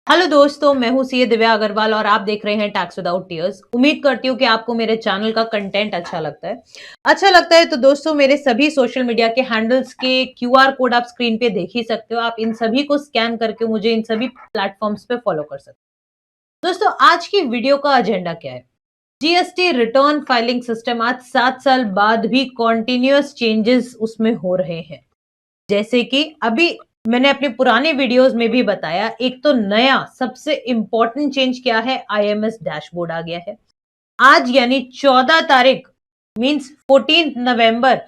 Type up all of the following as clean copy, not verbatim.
Hello दोस्तों, मैं हूँ सीए दिव्या अग्रवाल और आप देख रहे हैं टैक्स विदाउट टीयर्स। उम्मीद करती हूँ कि आपको मेरे चैनल का कंटेंट अच्छा लगता है। तो दोस्तों मेरे सभी सोशल मीडिया के हैंडल्स के क्यूआर कोड आप स्क्रीन पे देख ही सकते हो। आप इन सभी को स्कैन करके मुझे इन सभी प्लेटफॉर्म्स पे फॉलो कर सकते हो। दोस्तों आज की वीडियो का एजेंडा क्या है? जीएसटी रिटर्न फाइलिंग सिस्टम आज 7 साल बाद भी कॉन्टिन्यूअस चेंजेस उसमें हो रहे हैं। जैसे कि अभी मैंने अपने पुराने वीडियोस में भी बताया, एक तो नया सबसे इंपॉर्टेंट चेंज क्या है, आईएमएस डैशबोर्ड आ गया है। आज यानी 14 तारीख मींस 14 नवंबर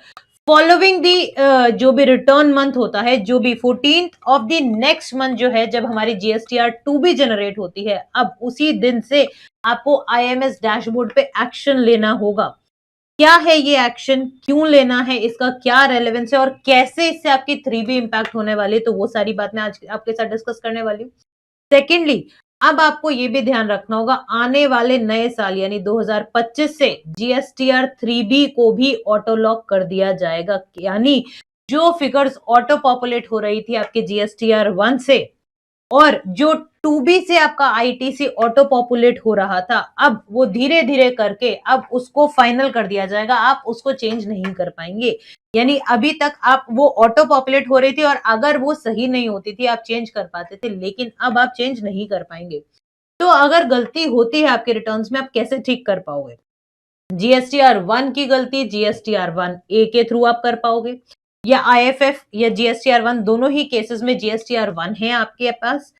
फॉलोइंग दी जो भी रिटर्न मंथ होता है, जो भी 14th of the next month जो है, जब हमारी जीएसटीआर 2 भी जनरेट होती है, अब उसी दिन से आपको आईएमएस डैशबोर्ड पे एक्शन लेना होगा। क्या है ये एक्शन, क्यों लेना है, इसका क्या रेलेवेंस है और कैसे इससे आपकी 3B इंपैक्ट होने वाली है, तो वो सारी बात मैं आज आपके साथ डिस्कस करने वाली हूँ। सेकेंडली, अब आपको ये भी ध्यान रखना होगा, आने वाले नए साल यानी 2025 से जीएसटीआर 3B को भी ऑटो लॉक कर दिया जाएगा। यानी जो फिगर्स ऑटो पॉपुलेट हो रही थी आपके जीएसटीआर 1 से और जो 2B से आपका आईटीसी ऑटो पॉपुलेट हो रहा था, अब वो धीरे धीरे करके अब उसको फाइनल कर दिया जाएगा। आप उसको चेंज नहीं कर पाएंगे। यानी अभी तक आप वो ऑटो पॉपुलेट हो रही थी और अगर वो सही नहीं होती थी आप चेंज कर पाते थे, लेकिन अब आप चेंज नहीं कर पाएंगे। तो अगर गलती होती है आपके रिटर्न्स में, आप कैसे ठीक कर पाओगे? जीएसटीआर 1 की गलती जीएसटीआर 1 ए के थ्रू आप कर पाओगे, या आईएफएफ या जीएसटीआर 1 दोनों ही केसेस में जीएसटीआर 1 है आपके पास।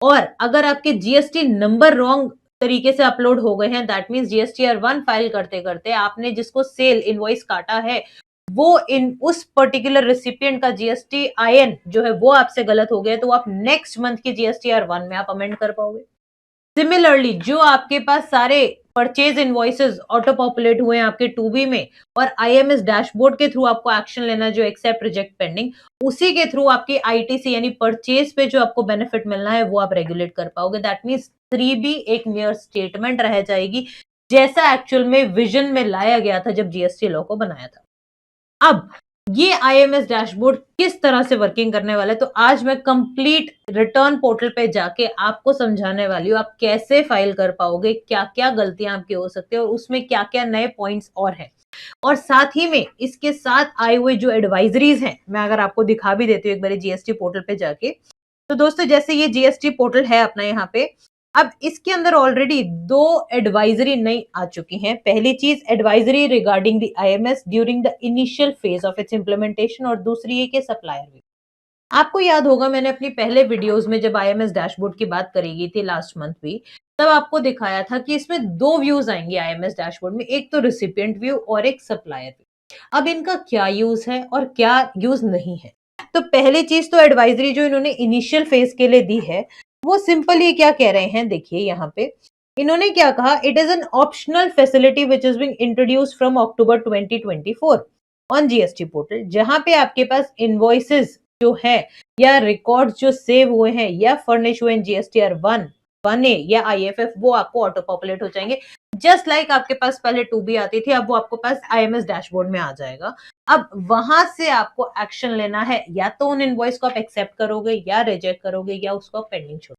और अगर आपके जीएसटी नंबर रॉन्ग तरीके से अपलोड हो गए हैं, दैट मीन्स जीएसटीआर 1 फाइल करते करते आपने जिसको सेल इनवॉइस काटा है, वो इन उस पर्टिकुलर रेसिपिएंट का जीएसटी आईएन जो है वो आपसे गलत हो गया, तो आप नेक्स्ट मंथ की जीएसटीआर 1 में आप अमेंड कर पाओगे। सिमिलरली जो आपके पास सारे परचेज इनवॉइसेस ऑटो पॉपुलेट हुए हैं आपके 2B में और आईएमएस डैशबोर्ड के थ्रू आपको एक्शन लेना है, जो एक्सेप्ट रिजेक्ट पेंडिंग, उसी के थ्रू आपकी आईटीसी यानी परचेज पे जो आपको बेनिफिट मिलना है वो आप रेगुलेट कर पाओगे। दैट मीन्स 3B एक मेयर स्टेटमेंट रह जाएगी, जैसा एक्चुअल में विजन में लाया गया था जब जीएसटी लॉ को बनाया था। अब ये आईएमएस डैशबोर्ड किस तरह से वर्किंग करने वाला है, तो आज मैं कंप्लीट रिटर्न पोर्टल पे जाके आपको समझाने वाली हूँ, आप कैसे फाइल कर पाओगे, क्या-क्या गलतियां आपकी हो सकती है और उसमें क्या-क्या नए पॉइंट्स और हैं। और साथ ही में इसके साथ आए हुए जो एडवाइजरीज हैं, मैं अगर आपको दिखा भी देती हूँ एक बार जीएसटी पोर्टल पे जाके। तो दोस्तों जैसे ये जीएसटी पोर्टल है अपना यहाँ पे, अब इसके अंदर ऑलरेडी 2 एडवाइजरी नई आ चुकी हैं। पहली चीज advisory regarding the IMS during the initial phase of its implementation और दूसरी है कि सप्लायर व्यू। आपको याद होगा मैंने अपनी पहले वीडियोस में जब आईएमएस डैशबोर्ड की बात करी गई थी लास्ट मंथ भी, तब आपको दिखाया था कि इसमें 2 व्यूज आएंगे आईएमएस डैशबोर्ड में, एक तो रिसिपिएंट व्यू और एक सप्लायर व्यू। अब इनका क्या यूज है और क्या यूज नहीं है? तो पहली चीज तो एडवाइजरी जो इन्होंने इनिशियल फेज के लिए दी है, वो सिंपली क्या कह रहे हैं, देखिए यहाँ पे इन्होंने क्या कहा, it is an optional facility which is being introduced from October 2024 on GST portal, जहां पे आपके पास इनवॉइसेस जो है या रिकॉर्ड्स जो सेव हुए हैं या फर्निश हुए हैं जीएसटीआर 1 ए या आईएफएफ, वो आपको ऑटो पॉपुलेट हो जाएंगे। जस्ट लाइक आपके पास पहले 2B आती थी, अब वो आपको पास आईएमएस डैशबोर्ड में आ जाएगा। अब वहां से आपको एक्शन लेना है, या तो उन इनवॉइस को आप एक्सेप्ट करोगे या रिजेक्ट करोगे या उसको पेंडिंग छोड़।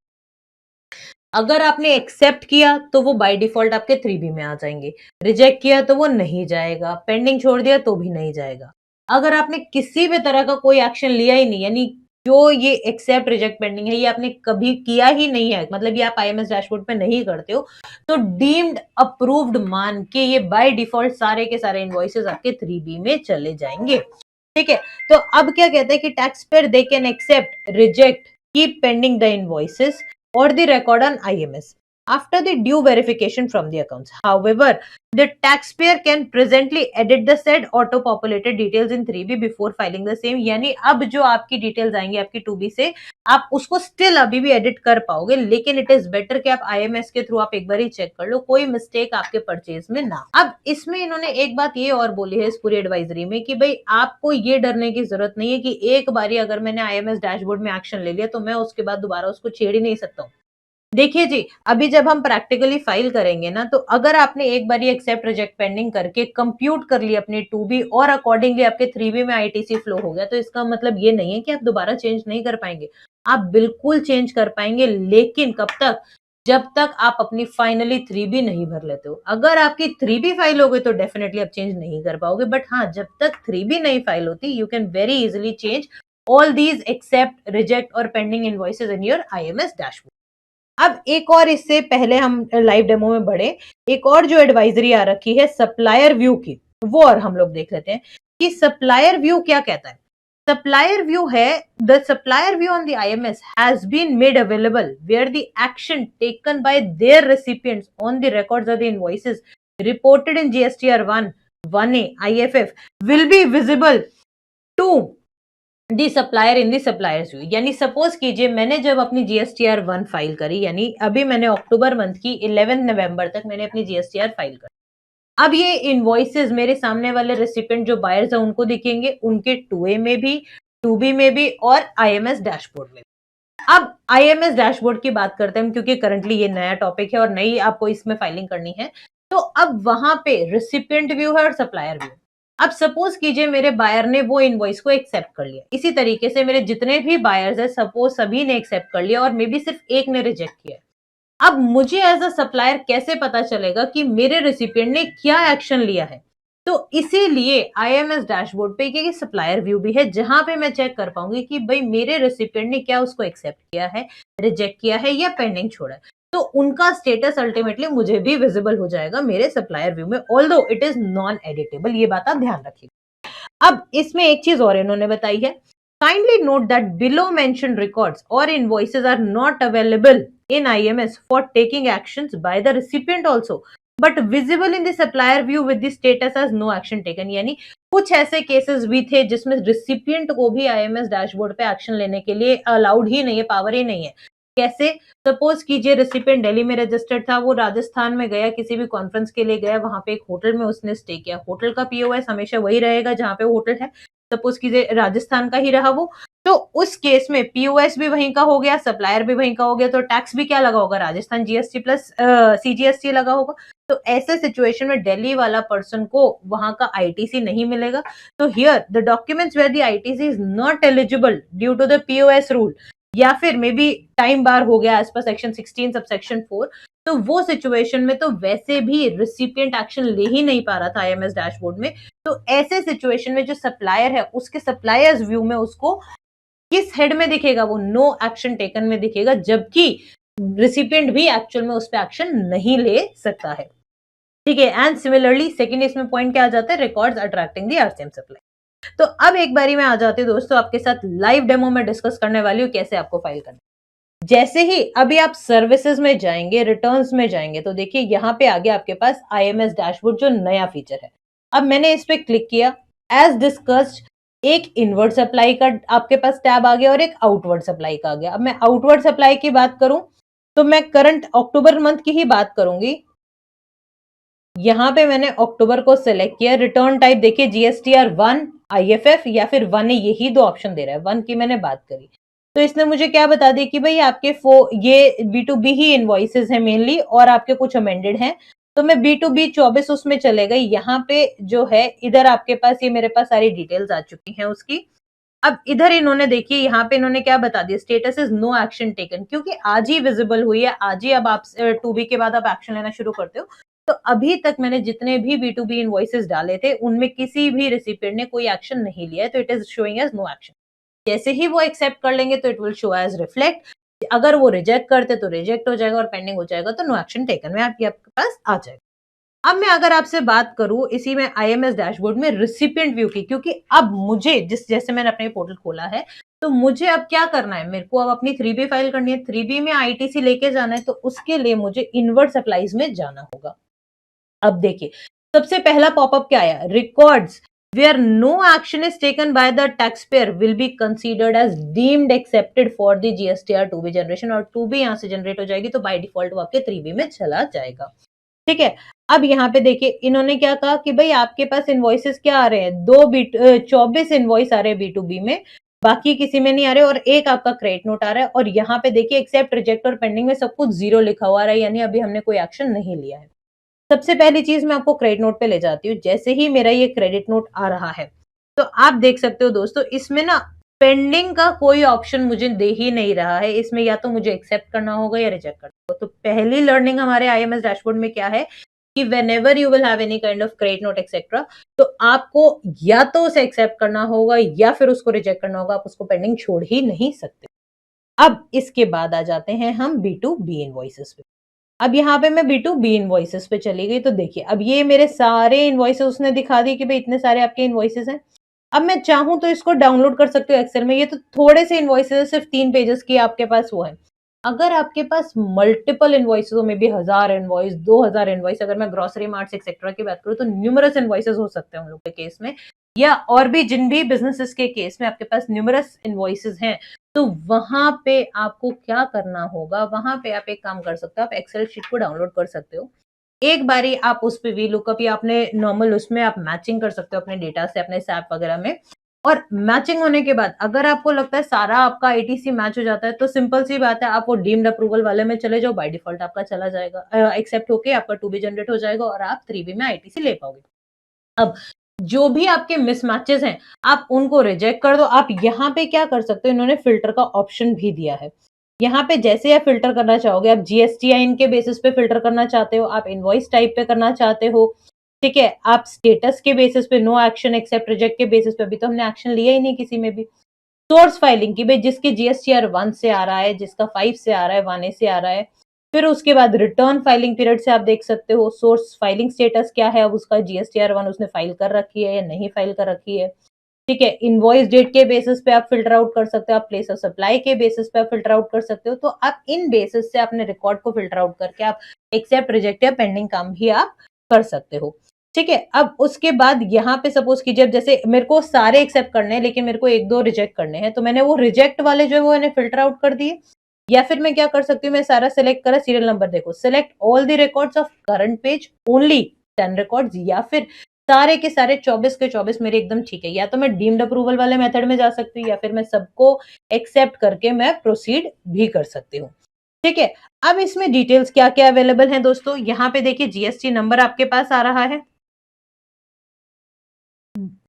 अगर आपने एक्सेप्ट किया तो वो बाय डिफॉल्ट आपके 3B में आ जाएंगे, रिजेक्ट किया तो वो नहीं जाएगा, पेंडिंग छोड़ दिया तो भी नहीं जाएगा। अगर आपने किसी भी तरह का कोई एक्शन लिया ही नहीं, यानी जो ये एक्सेप्ट रिजेक्ट पेंडिंग है ये आपने कभी किया ही नहीं है, मतलब ये आप आईएमएस डैशबोर्ड पे नहीं करते हो, तो डीम्ड अप्रूव्ड मान के ये बाय डिफॉल्ट सारे के सारे इनवॉइसेस आपके 3B में चले जाएंगे। ठीक है, तो अब क्या कहते हैं कि tax payer they can accept, reject, keep pending the invoices or the record on IMS after the due verification from the accounts. However, the taxpayer can presently edit the said auto-populated details in 3B before filing the same. यानी अब जो आपकी details आएंगी आपकी 2B से, आप उसको still अभी भी एडिट कर पाओगे, लेकिन इट इज बेटर कि आप आईएमएस के थ्रू आप एक बार ही चेक कर लो, कोई मिस्टेक आपके परचेज में ना। अब इसमें इन्होंने एक बात ये और बोली है इस पूरी एडवाइजरी में कि भाई आपको ये डरने की जरूरत नहीं है कि एक बारी अगर मैंने आईएमएस डैशबोर्ड में एक्शन ले लिया तो मैं उसके बाद दोबारा उसको छेड़ ही नहीं सकता हूँ। देखिए जी, अभी जब हम प्रैक्टिकली फाइल करेंगे ना, तो अगर आपने एक बार ये एक्सेप्ट रिजेक्ट पेंडिंग करके कंप्यूट कर ली अपनी 2B और अकॉर्डिंगली आपके 3B में आईटीसी फ्लो हो गया, तो इसका मतलब ये नहीं है कि आप दोबारा चेंज नहीं कर पाएंगे। आप बिल्कुल चेंज कर पाएंगे, लेकिन कब तक? जब तक आप अपनी फाइनली 3B नहीं भर लेते हो। अगर आपकी 3B फाइल हो गई तो डेफिनेटली आप चेंज नहीं कर पाओगे, बट हाँ, जब तक 3B नहीं फाइल होती, you can very easily change all these accept, reject और pending invoices in your IMS dashboard. अब एक और, इससे पहले हम लाइव डेमो में बढ़े, एक और जो एडवाइजरी आ रखी है सप्लायर व्यू की, वो और हम लोग देख लेते हैं कि सप्लायर व्यू क्या कहता है। सप्लायर व्यू है, the supplier view on the IMS has been made available where the action taken by their recipients on the records of the invoices reported in GSTR 1 1A IFF will be visible to the supplier in the supplier's view. यानी suppose कीजिए मैंने जब अपनी GSTR 1 file करी, यानी अभी मैंने अक्टूबर month की 11 नवंबर तक मैंने अपनी जीएसटीआर फाइल करी। अब ये इनवॉइसेस मेरे सामने वाले रेसिपिएंट जो बायर्स है उनको दिखेंगे, उनके 2A में भी, 2B में भी और आईएमएस डैशबोर्ड में भी। अब आईएमएस डैशबोर्ड की बात करते हैं हम, क्योंकि करंटली ये नया टॉपिक है और नई आपको इसमें फाइलिंग करनी है। तो अब वहां पे रेसिपिएंट व्यू है और सप्लायर व्यू। अब सपोज कीजिए मेरे बायर ने वो इनवॉइस को एक्सेप्ट कर लिया, इसी तरीके से मेरे जितने भी बायर्स है सपोज सभी ने एक्सेप्ट कर लिया और मे बी सिर्फ एक ने रिजेक्ट किया। अब मुझे एज अ सप्लायर कैसे पता चलेगा कि मेरे रेसिपिएंट ने क्या एक्शन लिया है? तो इसीलिए आईएमएस डैशबोर्ड पे एक सप्लायर व्यू भी है, जहां पे मैं चेक कर पाऊंगी कि भाई मेरे रेसिपिएंट ने क्या उसको एक्सेप्ट किया है, रिजेक्ट किया है या पेंडिंग छोड़ा है। तो उनका स्टेटस अल्टीमेटली मुझे भी विजिबल हो जाएगा मेरे सप्लायर व्यू में, although it is non editable. ये बात आप ध्यान रखिएगा। अब इसमें एक चीज और इन्होंने बताई है, kindly note that below mentioned records or invoices are not available in IMS for taking actions by the recipient also, but visible in the supplier view with the status as no action taken। यानी कुछ ऐसे cases भी थे जिसमें recipient को भी IMS dashboard पे action लेने के लिए अलाउड ही नहीं है, पावर ही नहीं है। कैसे? सपोज कीजिए रेसिपिएंट दिल्ली में रजिस्टर्ड था, वो राजस्थान में गया, किसी भी कॉन्फ्रेंस के लिए गया, वहां पे एक होटल में उसने स्टे किया। होटल का पीओएस हमेशा वही रहेगा जहां पे होटल है, सपोज कीजिए राजस्थान का ही रहा वो, तो उस केस में पीओएस भी वहीं का हो गया, सप्लायर भी वहीं का हो गया, तो टैक्स भी क्या लगा होगा? राजस्थान जीएसटी प्लस सीजीएसटी लगा होगा। तो ऐसे सिचुएशन में दिल्ली वाला पर्सन को वहां का आईटीसी नहीं मिलेगा। तो here the documents where the ITC is not eligible due to the POS rule, या फिर मे बी टाइम बार हो गया as per section 16 sub section 4, तो वो सिचुएशन में तो वैसे भी रिसिपिएंट एक्शन ले ही नहीं पा रहा था आईएमएस डैशबोर्ड में। तो ऐसे सिचुएशन में जो सप्लायर है उसके सप्लायर्स व्यू में उसको किस हेड में दिखेगा? वो नो एक्शन टेकन में दिखेगा, जबकि रिसिपिएंट भी एक्चुअल में उस पर एक्शन नहीं ले सकता है। ठीक है। एंड सिमिलरली सेकंड इसमें पॉइंट क्या आ जाता है? Records attracting the RCM supply. तो अब एक बारी मैं आ जाती हूँ दोस्तों आपके साथ लाइव डेमो में डिस्कस करने वाली हूँ कैसे आपको फाइल करना। जैसे ही अभी आप सर्विसेज में जाएंगे, रिटर्न्स में जाएंगे, तो देखिए यहाँ पे आगे आपके पास आईएमएस डैशबोर्ड जो नया फीचर है। अब मैंने इस पे क्लिक किया, एज डिस्कस्ड एक इनवर्ड सप्लाई का आपके पास टैब आ गया और एक आउटवर्ड सप्लाई का आ गया। अब मैं आउटवर्ड सप्लाई की बात करूं तो मैं करंट अक्टूबर मंथ की ही बात करूंगी। यहाँ पे मैंने अक्टूबर को सिलेक्ट किया। रिटर्न टाइप देखिए जीएसटीआर 1 आईएफएफ या फिर 1 यही दो ऑप्शन दे रहा है। 1 की मैंने बात करी तो इसने मुझे क्या बता दिया कि भाई आपके ये B2B ही इनवॉइसेस है मेनली और आपके कुछ अमेंडेड हैं। तो मैं B2B 24 उसमें चले गई। यहाँ पे जो है इधर आपके पास ये मेरे पास सारी डिटेल्स आ चुकी हैं उसकी। अब इधर इन्होंने देखिए यहाँ पे इन्होंने क्या बता दिया, status is no action taken, क्योंकि आज ही विजिबल हुई है, आज ही अब आप 2B के बाद आप एक्शन लेना शुरू करते हो। तो अभी तक मैंने जितने भी B2B इनवॉइसेस डाले थे उनमें किसी भी रिसिपिएंट ने कोई एक्शन नहीं लिया है, तो it is showing as no action. जैसे ही वो एक्सेप्ट कर लेंगे तो it will show as reflect. अगर वो रिजेक्ट करते तो रिजेक्ट हो जाएगा और पेंडिंग हो जाएगा तो नो एक्शन टेकन में आपके पास आ जाएगा। अब मैं अगर आपसे बात करूं इसी में आईएमएस डैशबोर्ड में रिसिपिएंट व्यू की, क्योंकि अब मुझे जैसे मैंने अपने पोर्टल खोला है तो मुझे अब क्या करना है, मेरे को अब अपनी 3B फाइल करनी है, 3B में आईटीसी लेके जाना है, तो उसके लिए मुझे इनवर्ड सप्लाईज में जाना होगा। अब देखिए सबसे पहला पॉपअप क्या आया, records where no action is taken by the taxpayer will be considered as deemed accepted for the GSTR 2B generation, और 2B यहां से जनरेट हो जाएगी तो बाय डिफॉल्ट वो आपके 3B में चला जाएगा। ठीक है। अब यहाँ पे देखिए इन्होंने क्या कहा कि भाई आपके पास इनवॉइसेस क्या आ रहे हैं, 24 इनवॉइस आ रहे हैं B2B में, बाकी किसी में नहीं आ रहे और एक आपका क्रेडिट नोट आ रहा है और यहाँ पे देखिए एक्सेप्ट, रिजेक्ट और पेंडिंग में सब कुछ 0 लिखा हुआ आ रहा है, यानी अभी हमने कोई एक्शन नहीं लिया है। सबसे पहली चीज़ मैं आपको क्रेडिट नोट पे ले जाती हूँ। जैसे ही मेरा ये क्रेडिट नोट आ रहा है, तो आप देख सकते हो दोस्तों इसमें ना पेंडिंग का कोई ऑप्शन मुझे दे ही नहीं रहा है। इसमें या तो मुझे एक्सेप्ट करना होगा या रिजेक्ट करना होगा। तो पहली लर्निंग हमारे आईएमएस डैशबोर्ड में क्या है कि whenever you will have any kind of credit note etcetera, तो आपको या तो उसे एक्सेप्ट करना होगा या फिर उसको रिजेक्ट करना होगा। आप उसको पेंडिंग छोड़ ही नहीं सकते। अब इसके बाद आ जाते हैं हम बी टू बी इनवॉइसेस पे। अब यहाँ पे मैं बी टू बी इनवॉइसेस पे चली गई, तो देखिए अब ये मेरे सारे इनवॉइसेस उसने दिखा दिए कि भाई इतने सारे आपके इनवॉइसेस हैं। अब मैं चाहूँ तो इसको डाउनलोड कर सकती हूँ एक्सेल में। ये तो थोड़े से इनवॉइसेस है, सिर्फ 3 पेजेस की आपके पास वो है। अगर आपके पास मल्टीपल इनवॉइसेस हो, मे बी 1000 इनवॉइस, 2000 इनवॉइस, अगर मैं ग्रोसरी मार्ट्स एक्सेट्रा की बात करूँ तो न्यूमरस इनवॉइसेस हो सकते हैं उन लोग के केस में, या और भी जिन भी बिज़नेसेस के केस में आपके पास न्यूमरस इनवॉइसेस हैं, तो वहाँ पे आपको क्या करना होगा, वहाँ पे आप एक काम कर सकते हो, आप एक्सेल शीट को डाउनलोड कर सकते हो। एक बारी आप उस पे वीलुकअप या अपने नॉर्मल उसमें आप मैचिंग कर सकते हो अपने डेटा से, अपने सैप वगैरह में। और मैचिंग होने के बाद अगर आपको लगता है सारा आपका आईटीसी मैच हो जाता है, तो सिंपल सी बात है, आप वो डीम्ड अप्रूवल वाले में चले जाओ, बाय डिफॉल्ट आपका चला जाएगा, एक्सेप्ट होके आपका टू बी जनरेट हो जाएगा और आप 3 बी में आईटीसी ले पाओगे। अब जो भी आपके मिसमैचेस हैं, आप उनको रिजेक्ट कर दो। आप यहाँ पे क्या कर सकते हो, इन्होंने फ़िल्टर का ऑप्शन भी दिया है। यहाँ पे जैसे आप फ़िल्टर करना चाहोगे, आप जीएसटीआईएन के बेसिस पे फ़िल्टर करना चाहते हो, आप इनवॉइस टाइप पे करना चाहते हो, ठीक है? आप स्टेटस के बेसिस पे, नो एक्शन, एक्सेप्ट, रिजेक्ट के बेसिस पे, अभी तो हमने एक्शन लिया ही नहीं किसी में भी। सोर्स फाइलिंग की, भाई जिसके जीएसटीआर 1 से आ रहा है, जिसका 5 से आ रहा है, 1 ए से आ रहा है। फिर उसके बाद रिटर्न फाइलिंग पीरियड से आप देख सकते हो सोर्स फाइलिंग स्टेटस क्या है, अब उसका जीएसटीआर 1 उसने फाइल कर रखी है या नहीं फाइल कर रखी है। ठीक है, इनवॉइस डेट के बेसिस पे आप फ़िल्टर आउट कर सकते हो, आप प्लेस ऑफ सप्लाई के बेसिस पे आप फ़िल्टर आउट कर सकते हो। तो आप इन बेसिस से अपने रिकॉर्ड को फ़िल्टर आउट करके आप एक्सेप्ट, रिजेक्ट या पेंडिंग काम भी आप कर सकते हो। ठीक है, अब उसके बाद यहाँ पे सपोज़ कीजिए, अब जैसे मेरे को सारे एक्सेप्ट करने हैं लेकिन मेरे को 1-2 रिजेक्ट करने हैं, तो मैंने वो रिजेक्ट वाले जो है वो मैंने फ़िल्टर आउट कर दिए। या फिर मैं क्या कर सकती हूँ, मैं सारा सेलेक्ट करा, सीरियल नंबर देखो, select all the records of current page only 10 records, या फिर सारे के सारे 24 के 24 मेरे एकदम ठीक है। या तो मैं डीम्ड अप्रूवल वाले मेथड में जा सकती हूँ या फिर मैं सबको एक्सेप्ट करके मैं प्रोसीड भी कर सकती हूँ। ठीक है, अब इसमें डिटेल्स क्या-क्या अवेलेबल हैं दोस्तों, यहाँ पे देखिए जीएसटी नंबर आपके पास आ रहा है।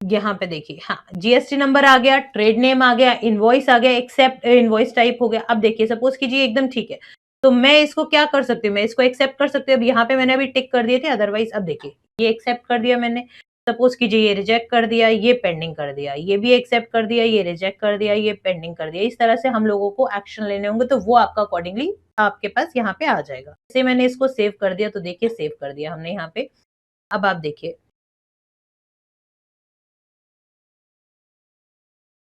यहाँ पे देखिए, हाँ, जीएसटी नंबर आ गया, ट्रेड नेम आ गया, इनवॉइस आ गया, एक्सेप्ट इनवॉइस टाइप हो गया। अब देखिए सपोज़ कीजिए एकदम ठीक है, तो मैं इसको क्या कर सकती हूँ, मैं इसको एक्सेप्ट कर सकती हूँ। अब यहाँ पे मैंने अभी टिक कर दिए थे, अदरवाइज़ अब देखिए, ये एक्सेप्ट कर दिया मैंने। सपोज़ कीजिए ये रिजेक्ट कर दिया, ये पेंडिंग कर दिया, ये भी एक्सेप्ट कर दिया, ये रिजेक्ट कर दिया, ये पेंडिंग कर दिया। इस तरह से हम लोगों को एक्शन लेने होंगे, तो वो आपका अकॉर्डिंगली आपके पास यहाँ पे आ जाएगा। जैसे मैंने इसको सेव कर दिया, तो देखिए सेव कर दिया हमने यहाँ पे। अब आप देखिए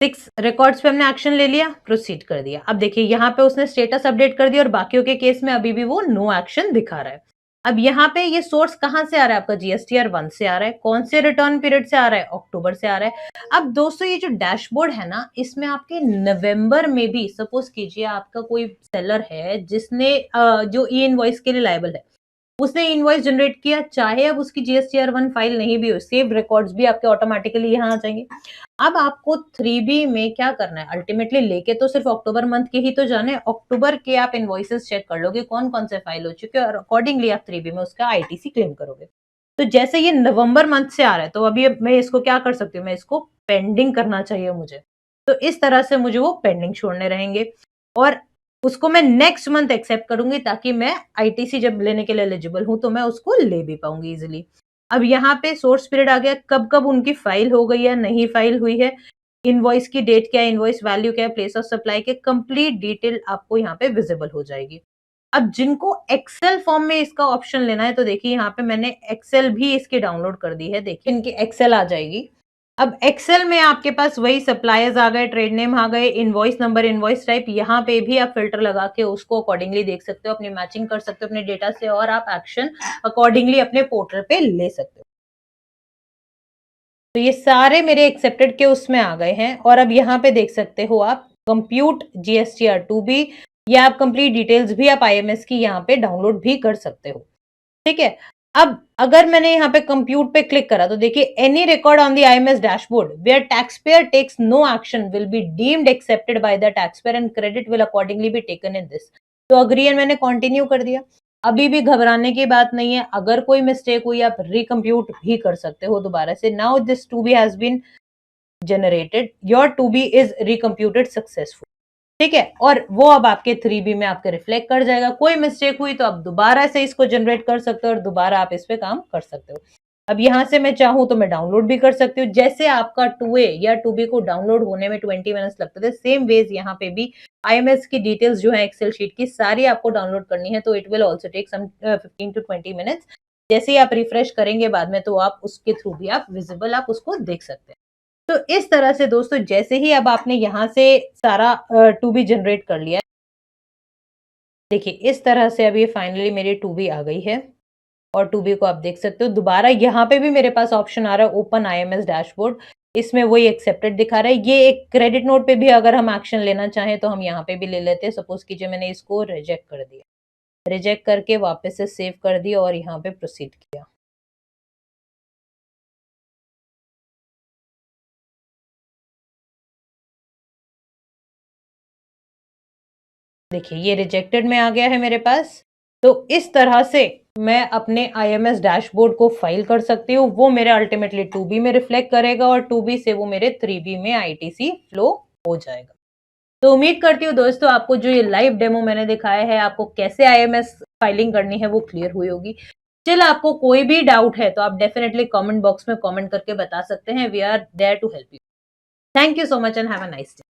6 रिकॉर्ड्स पे हमने एक्शन ले लिया, प्रोसीड कर दिया। अब देखिए यहाँ पे उसने स्टेटस अपडेट कर दिया और बाकियों के केस में अभी भी वो नो एक्शन दिखा रहा है। अब यहाँ पे ये सोर्स कहाँ से आ रहा है, आपका जीएसटीआर 1 से आ रहा है। कौन से रिटर्न पीरियड से आ रहा है? अक्टूबर से आ रहा है। अब दोस्तों ये जो डैशबोर्ड है ना, इसमें आपके नवंबर में भी सपोज़ कीजिए आपका कोई सेलर है जिसने जो ई-इनवॉइस के लिए लायबल है। उसने इनवॉइस जनरेट किया, चाहे अब उसकी जीएसटीआर 1 फाइल नहीं भी हो, सेव्ड रिकॉर्ड्स भी आपके ऑटोमैटिकली यहाँ आ जाएँगे। अब आपको 3B में क्या करना है, अल्टीमेटली लेके तो सिर्फ अक्टूबर मंथ के ही तो जाने हैं। अक्टूबर के आप इनवॉइसेस चेक कर लोगे कौन-कौन से फाइल हो चुके हैं और अकॉर्डिंगली आप 3B में उसका आईटीसी क्लेम करोगे। तो जैसे ये नवंबर मंथ से आ रहा है, तो अभी मैं इसको क्या कर सकती हूँ, मैं इसको पेंडिंग करना चाहिए मुझे। तो इस तरह से मुझे वो पेंडिंग छोड़ने रहेंगे और उसको मैं नेक्स्ट मंथ एक्सेप्ट करूँगी ताकि मैं आईटीसी जब लेने के लिए एलिजिबल हूँ, तो मैं उसको ले भी पाऊँगी ईज़िली। अब यहाँ पे सोर्स पीरियड आ गया, कब-कब उनकी फाइल हो गई है, नहीं फाइल हुई है, इनवॉइस की डेट क्या है, इनवॉइस वैल्यू क्या है, प्लेस ऑफ सप्लाई के कंप्लीट डिटेल आपको यहाँ पे विजिबल हो जाएगी। अब जिनको एक्सेल फॉर्म में इसका ऑप्शन लेना है, तो देखिए यहाँ पे मैंने एक्सेल भी इसकी डाउनलोड कर दी है, देखिए इनकी एक्सेल आ जाएगी। अब एक्सेल में आपके पास वही सप्लायर्स आ गए, ट्रेड नेम आ गए, इनवॉइस नंबर, इनवॉइस टाइप, यहाँ पे भी आप फ़िल्टर लगा के उसको अकॉर्डिंगली देख सकते हो, अपनी मैचिंग कर सकते हो अपने डेटा से और आप एक्शन अकॉर्डिंगली अपने पोर्टल पे ले सकते हो। तो ये सारे मेरे एक्सेप्टेड के उसमें आ गए हैं और अब यहाँ पे देख सकते हो आप कंप्यूट जीएसटीआर 2B या आप कंप्लीट डिटेल्स भी आप आईएमएस की यहाँ पे डाउनलोड भी कर सकते हो। ठीक है? अब अगर मैंने यहाँ पे कंप्यूट पे क्लिक करा तो देखिए any record on the IMS dashboard where taxpayer takes no action will be deemed accepted by the taxpayer and credit will accordingly be taken in this. तो अग्री एंड मैंने कंटिन्यू कर दिया। अभी भी घबराने की बात नहीं है, अगर कोई मिस्टेक हुई आप रिकम्प्यूट भी कर सकते हो दोबारा से। Now this two B has been generated, your two B is recomputed successful. ठीक है, और वो अब आपके 3B में आपके रिफ्लेक्ट कर जाएगा। कोई मिस्टेक हुई तो आप दोबारा से इसको जनरेट कर सकते हो और दोबारा आप इस पे काम कर सकते हो। अब यहाँ से मैं चाहूँ तो मैं डाउनलोड भी कर सकती हूँ। जैसे आपका 2A या 2B को डाउनलोड होने में 20 मिनट्स लगते थे, सेम वेज यहाँ पे भी आईएमएस की डिटेल्स जो है एक्सेल शीट की सारी आपको डाउनलोड करनी है, तो it will also take some 15 to 20 minutes. जैसे ही आप रिफ्रेश करेंगे बाद में, तो आप उसके थ्रू भी आप विजिबल आप उसको देख सकते हैं। तो इस तरह से दोस्तों, जैसे ही अब आपने यहाँ से सारा 2B जनरेट कर लिया है, देखिए इस तरह से अब ये फाइनली मेरी 2B आ गई है और 2B को आप देख सकते हो। दोबारा यहाँ पे भी मेरे पास ऑप्शन आ रहा है ओपन आईएमएस डैशबोर्ड, इसमें वही एक्सेप्टेड दिखा रहा है। ये एक क्रेडिट नोट पे भी अगर हम एक्शन लेना चाहें तो हम यहाँ पे भी ले लेते हैं। सपोज कीजिए मैंने इसको रिजेक्ट कर दिया, रिजेक्ट करके वापस से सेव कर दिया और यहाँ पे प्रोसीड किया। देखिए ये रिजेक्टेड में आ गया है मेरे पास। तो इस तरह से मैं अपने आईएमएस डैशबोर्ड को फाइल कर सकती हूँ। वो मेरे अल्टीमेटली 2B में रिफ्लेक्ट करेगा और 2B से वो मेरे 3B में आईटीसी फ्लो हो जाएगा। तो उम्मीद करती हूँ दोस्तों, आपको जो ये लाइव डेमो मैंने दिखाया है, आपको कैसे आईएमएस फाइलिंग करनी है वो क्लियर हुई होगी। स्टिल आपको कोई भी डाउट है तो आप डेफिनेटली कमेंट बॉक्स में कमेंट करके बता सकते हैं। We are there to help you. Thank you so much and have a nice day.